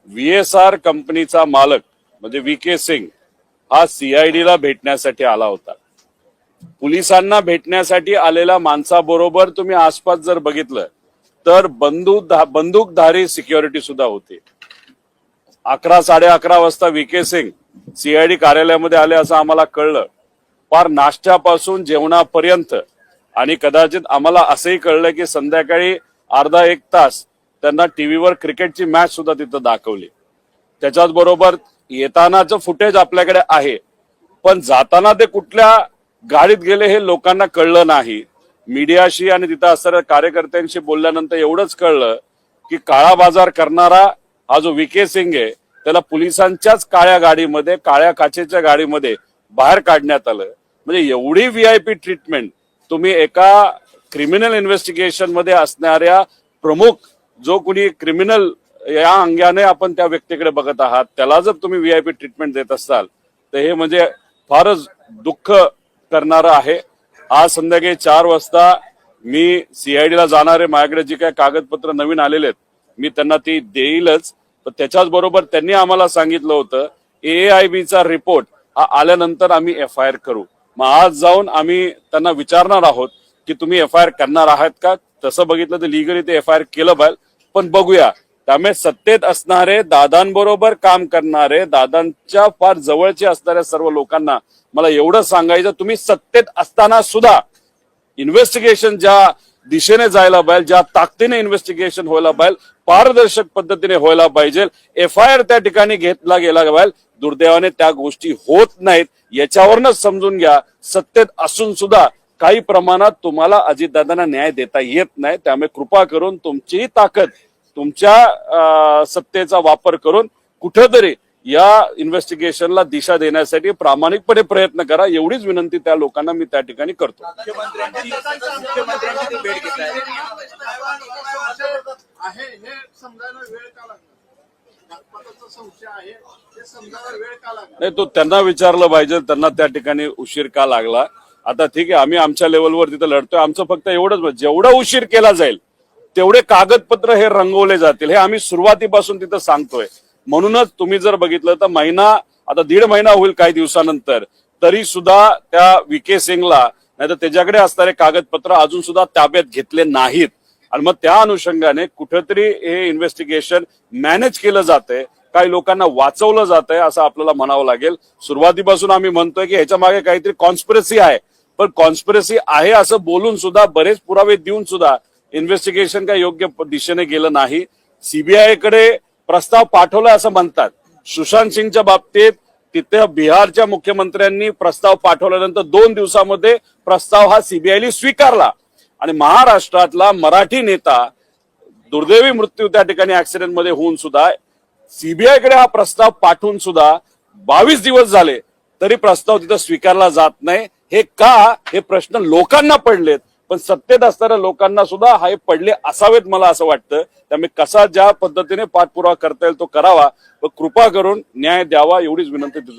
VSR कंपनीचा मालक म्हणजे VK सिंग हा CID ला भेटण्यासाठी आला होता। पोलिसांना भेटण्यासाठी आलेल्या माणसाबरोबर तुम्ही आसपास जर बघितलं तर बंदूकधारी सिक्युरिटी सुद्धा होते। 11-11:30 वाजता VK सिंग CID कार्यालयामध्ये आले असं आम्हाला कळलं। पार नाश्त्यापासून जेवणापर्यंत आणि कदाचित आम्हाला असंही कळलं की संध्याकाळी अर्धा एक तास त्यांना टीव्हीवर क्रिकेटची मॅच सुद्धा तिथं दाखवली। त्याच्याच बरोबर येतानाचं फुटेज आपल्याकडे आहे, पण जाताना ते कुठल्या गाडीत गेले हे लोकांना कळलं नाही। मीडियाशी आणि तिथं असणाऱ्या कार्यकर्त्यांशी बोलल्यानंतर एवढंच कळलं की काळा बाजार करणारा हा जो VK सिंग आहे त्याला पोलिसांच्याच काळ्या गाडीमध्ये, काळ्या काचेच्या गाडीमध्ये बाहेर काढण्यात आलं। म्हणजे एवढी VIP ट्रीटमेंट तुम्ही एका क्रिमिनल इन्व्हेस्टिगेशन मध्ये असणाऱ्या प्रमुख जो कोणी क्रिमिनल या अंगाने आपण त्या व्यक्तीकडे बघत आहात त्याला जर तुम्ही VIP ट्रीटमेंट देत असाल तर हे म्हणजे फारच दुःख करणारं आहे। आज संध्याकाळी 4 वाजता मी CID ला जाणार आहे। माझ्याकडे जी काही कागदपत्र नवीन आलेले आहेत मी त्यांना ती देईलच, पण त्याच्याच बरोबर त्यांनी आम्हाला सांगितलं होतं AIB चा रिपोर्ट हा आल्यानंतर आम्ही FIR करू। मग आज जाऊन आम्ही त्यांना विचारणार आहोत की तुम्ही FIR करणार आहात का। तसं बघितलं तर लिगली ते FIR केलं पाहिजे, पण बघूया। त्यामुळे सत्तेत असणारे, दादांबरोबर काम करणारे, दादांच्या फार जवळचे असणाऱ्या सर्व लोकांना मला एवढं सांगायचं, तुम्ही सत्तेत असताना सुद्धा इन्व्हेस्टिगेशन ज्या दिशेने जायला पाहिजे, ज्या ताकदीने इन्व्हेस्टिगेशन व्हायला पाहिजे, पारदर्शक पद्धतीने व्हायला पाहिजे, FIR त्या ठिकाणी घेतला गेला पाहिजे, दुर्दैवाने त्या गोष्टी होत नाहीत। याच्यावरच समजून घ्या सत्तेत असून सुद्धा काही प्रमाणात तुम्हाला अजितदादांना न्याय देता येत नाही। त्यामुळे कृपा करून तुमची ताकद, तुमच्या सत्तेचा वापर करून कुठेतरी या इन्व्हेस्टिगेशनला दिशा देण्यासाठी प्रामाणिकपणे प्रयत्न करा, एवढीच विनंती त्या लोकांना मी त्या ठिकाणी करतो। नाही, तो त्यांना विचारलं पाहिजे, त्यांना त्या ठिकाणी उशीर का लागला। आता ठीक आहे, आम्ही आमच्या लेवलवर तिथं लढतोय। आमचं फक्त एवढंच, जेवढा उशीर केला जाईल तेवढे कागदपत्र हे रंगवले जातील, हे आम्ही सुरुवातीपासून तिथं सांगतोय। म्हणूनच तुम्ही जर बघितलं तर महिना, आता 1.5 महिना होईल काही दिवसानंतर, तरी सुद्धा त्या VK सिंगला नाही तर त्याच्याकडे असणारे कागदपत्र अजून सुद्धा ताब्यात घेतले नाहीत। आणि मग त्या अनुषंगाने कुठेतरी हे इन्व्हेस्टिगेशन मॅनेज केलं जातंय, काही लोकांना वाचवलं जातंय असं आपल्याला म्हणावं लागेल। सुरुवातीपासून आम्ही म्हणतोय की ह्याच्या मागे काहीतरी कॉन्स्पिरसी आहे, पण कॉन्स्पिरसी आहे असं बोलून सुद्धा, बरेच पुरावे देऊन सुद्धा इन्व्हेस्टिगेशन काही योग्य दिशेने गेलं नाही। CBI कडे प्रस्ताव पाठवला असं म्हणतात। सुशांत सिंगच्या बाबतीत तिथे बिहारच्या मुख्यमंत्र्यांनी प्रस्ताव पाठवल्यानंतर 2 दिवसामध्ये प्रस्ताव हा CBI स्वीकारला आणि महाराष्ट्रातला मराठी नेता दुर्दैवी मृत्यू त्या ठिकाणी ऍक्सिडेंट मध्ये होऊन सुद्धा CBI कडे हा प्रस्ताव पाठवून सुद्धा 22 दिवस झाले तरी प्रस्ताव तिथं स्वीकारला जात नाही। हे का, हे प्रश्न लोकांना पडलेत, पण सत्तेत असणाऱ्या लोकांना सुद्धा हे पडले असावेत मला असं वाटतं। त्यामुळे कसा ज्या पद्धतीने पाठपुरावा करता येईल तो करावा, व कृपा करून न्याय द्यावा एवढीच विनंती तिथं